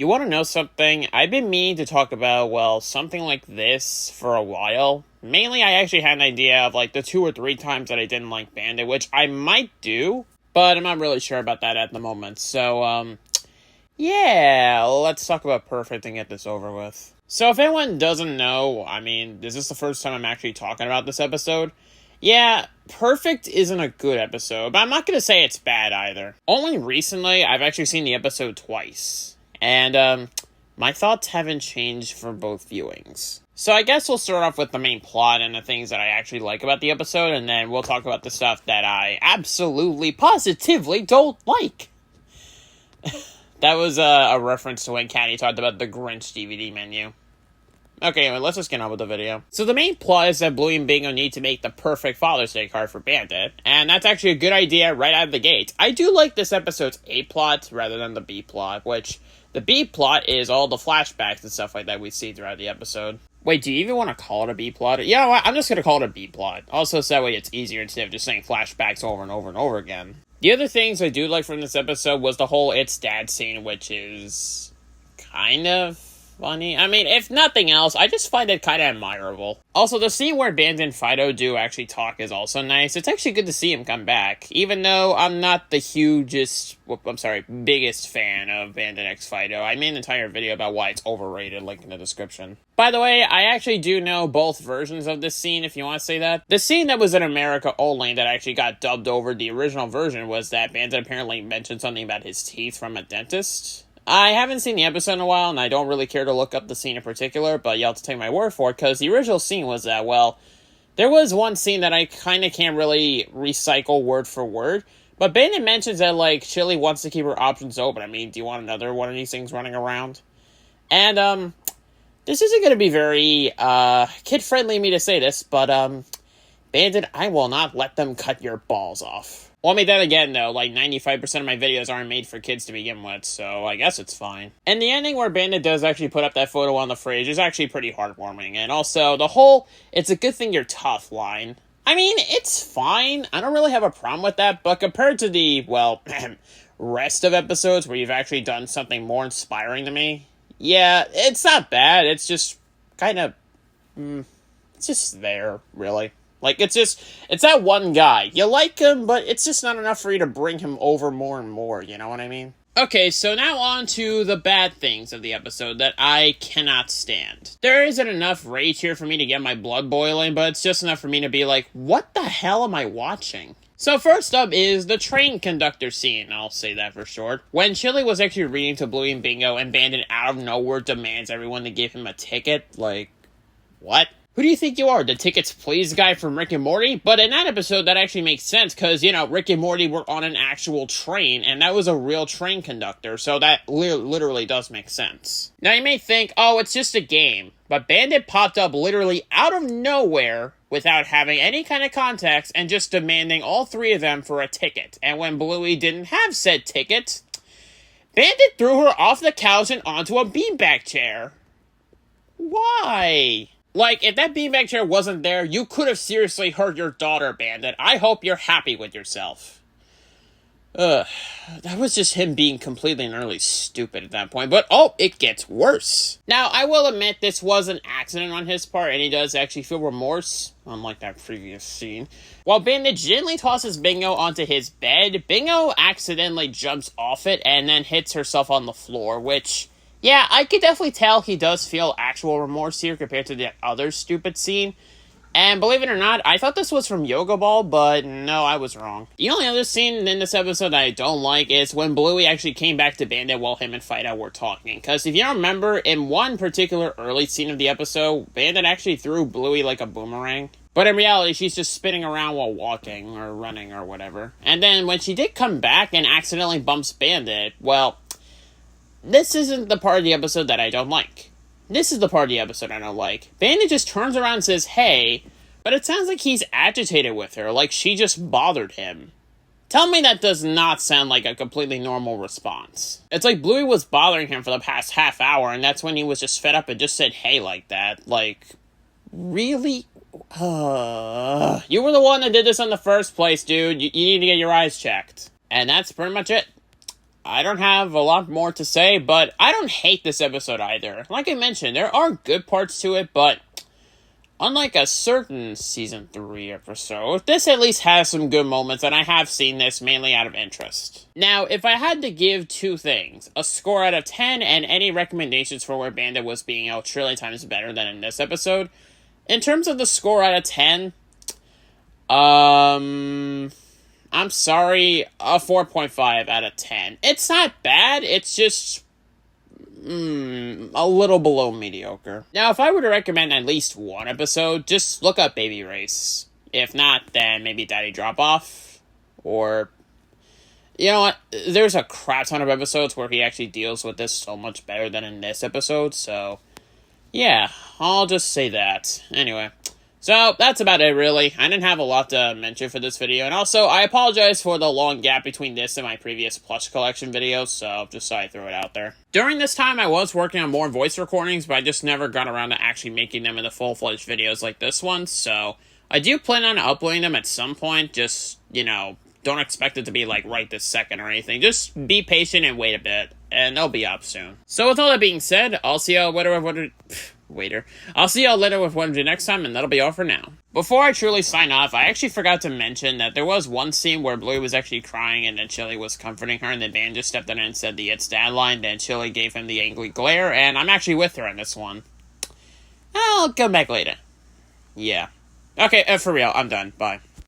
You want to know something? I've been meaning to talk about, well, something like this for a while. Mainly, I actually had an idea of, like, the 2 or 3 times that I didn't like Bandit, which I might do, but I'm not really sure about that at the moment. So, yeah, let's talk about Perfect and get this over with. So, if anyone doesn't know, I mean, this is the first time I'm actually talking about this episode. Yeah, Perfect isn't a good episode, but I'm not going to say it's bad either. Only recently, I've actually seen the episode twice. And, my thoughts haven't changed for both viewings. So I guess we'll start off with the main plot and the things that I actually like about the episode, and then we'll talk about the stuff that I absolutely, positively don't like. That was a reference to when Caddy talked about the Grinch DVD menu. Okay, anyway, let's just get on with the video. So the main plot is that Bluey and Bingo need to make the perfect Father's Day card for Bandit, and that's actually a good idea right out of the gate. I do like this episode's A plot rather than the B plot, which the B plot is all the flashbacks and stuff like that we see throughout the episode. Wait, do you even want to call it a B plot? You know what? I'm just going to call it a B plot. Also, so that way it's easier instead of just saying flashbacks over and over and over again. The other things I do like from this episode was the whole It's Dad scene, which is kind of funny. I mean, if nothing else, I just find it kind of admirable. Also, the scene where Bandit and Fido do actually talk is also nice. It's actually good to see him come back, even though I'm not the biggest fan of Bandit x Fido. I made an entire video about why it's overrated, link in the description. By the way, I actually do know both versions of this scene, if you want to say that. The scene that was in America only that actually got dubbed over the original version was that Bandit apparently mentioned something about his teeth from a dentist. I haven't seen the episode in a while, and I don't really care to look up the scene in particular, but you'll have to take my word for it, because the original scene was that, well, there was one scene that I kind of can't really recycle word for word, but Bandit mentions that, like, Chili wants to keep her options open. I mean, do you want another one of these things running around? And, this isn't going to be very, kid-friendly of me to say this, but, Bandit, I will not let them cut your balls off. Well, I mean, then again, though, like, 95% of my videos aren't made for kids to begin with, so I guess it's fine. And the ending where Bandit does actually put up that photo on the fridge is actually pretty heartwarming, and also, the whole, it's a good thing you're tough line. I mean, it's fine, I don't really have a problem with that, but compared to the, well, rest of episodes where you've actually done something more inspiring to me, yeah, it's not bad, it's just kind of, it's just there, really. Like, it's that one guy. You like him, but it's just not enough for you to bring him over more and more, you know what I mean? Okay, so now on to the bad things of the episode that I cannot stand. There isn't enough rage here for me to get my blood boiling, but it's just enough for me to be like, what the hell am I watching? So first up is the train conductor scene, I'll say that for short. When Chili was actually reading to Bluey and Bingo, and Bandit out of nowhere demands everyone to give him a ticket, like, what? Who do you think you are, the tickets please guy from Rick and Morty? But in that episode, that actually makes sense, because, you know, Rick and Morty were on an actual train, and that was a real train conductor, so that literally does make sense. Now, you may think, oh, it's just a game, but Bandit popped up literally out of nowhere without having any kind of context, and just demanding all 3 of them for a ticket. And when Bluey didn't have said ticket, Bandit threw her off the couch and onto a beanbag chair. Why? Like, if that beanbag chair wasn't there, you could have seriously hurt your daughter, Bandit. I hope you're happy with yourself. That was just him being completely and utterly stupid at that point. But, oh, it gets worse. Now, I will admit this was an accident on his part, and he does actually feel remorse, unlike that previous scene. While Bandit gently tosses Bingo onto his bed, Bingo accidentally jumps off it and then hits herself on the floor, which, yeah, I could definitely tell he does feel actual remorse here compared to the other stupid scene. And believe it or not, I thought this was from Yoga Ball, but no, I was wrong. The only other scene in this episode that I don't like is when Bluey actually came back to Bandit while him and Fido were talking. Because if you don't remember, in one particular early scene of the episode, Bandit actually threw Bluey like a boomerang. But in reality, she's just spinning around while walking or running or whatever. And then when she did come back and accidentally bumps Bandit, well, this isn't the part of the episode that I don't like. This is the part of the episode I don't like. Bandit just turns around and says, hey, but it sounds like he's agitated with her, like she just bothered him. Tell me that does not sound like a completely normal response. It's like Bluey was bothering him for the past half hour, and that's when he was just fed up and just said, hey, like that. Like, really? You were the one that did this in the first place, dude. You need to get your eyes checked. And that's pretty much it. I don't have a lot more to say, but I don't hate this episode either. Like I mentioned, there are good parts to it, but unlike a certain Season 3 episode, this at least has some good moments, and I have seen this mainly out of interest. Now, if I had to give two things, a score out of 10 and any recommendations for where Bandit was being a trillion times better than in this episode, in terms of the score out of 10, I'm sorry, a 4.5 out of 10. It's not bad, it's just a little below mediocre. Now, if I were to recommend at least one episode, just look up Baby Race. If not, then maybe Daddy Drop Off. Or, you know what? There's a crap ton of episodes where he actually deals with this so much better than in this episode, so yeah, I'll just say that. Anyway. So, that's about it, really. I didn't have a lot to mention for this video, and also, I apologize for the long gap between this and my previous plush collection videos, so just thought I'd throw it out there. During this time, I was working on more voice recordings, but I just never got around to actually making them into full-fledged videos like this one, so I do plan on uploading them at some point, just, you know, don't expect it to be, like, right this second or anything. Just be patient and wait a bit, and they'll be up soon. So, with all that being said, I'll see y'all I'll see y'all later with what I do next time, and that'll be all for now. Before I truly sign off, I actually forgot to mention that there was one scene where Bluey was actually crying, and then Chili was comforting her, and then Van just stepped in and said the "It's Dad" line, then Chili gave him the angry glare, and I'm actually with her on this one. I'll come back later. Yeah. Okay, for real, I'm done. Bye.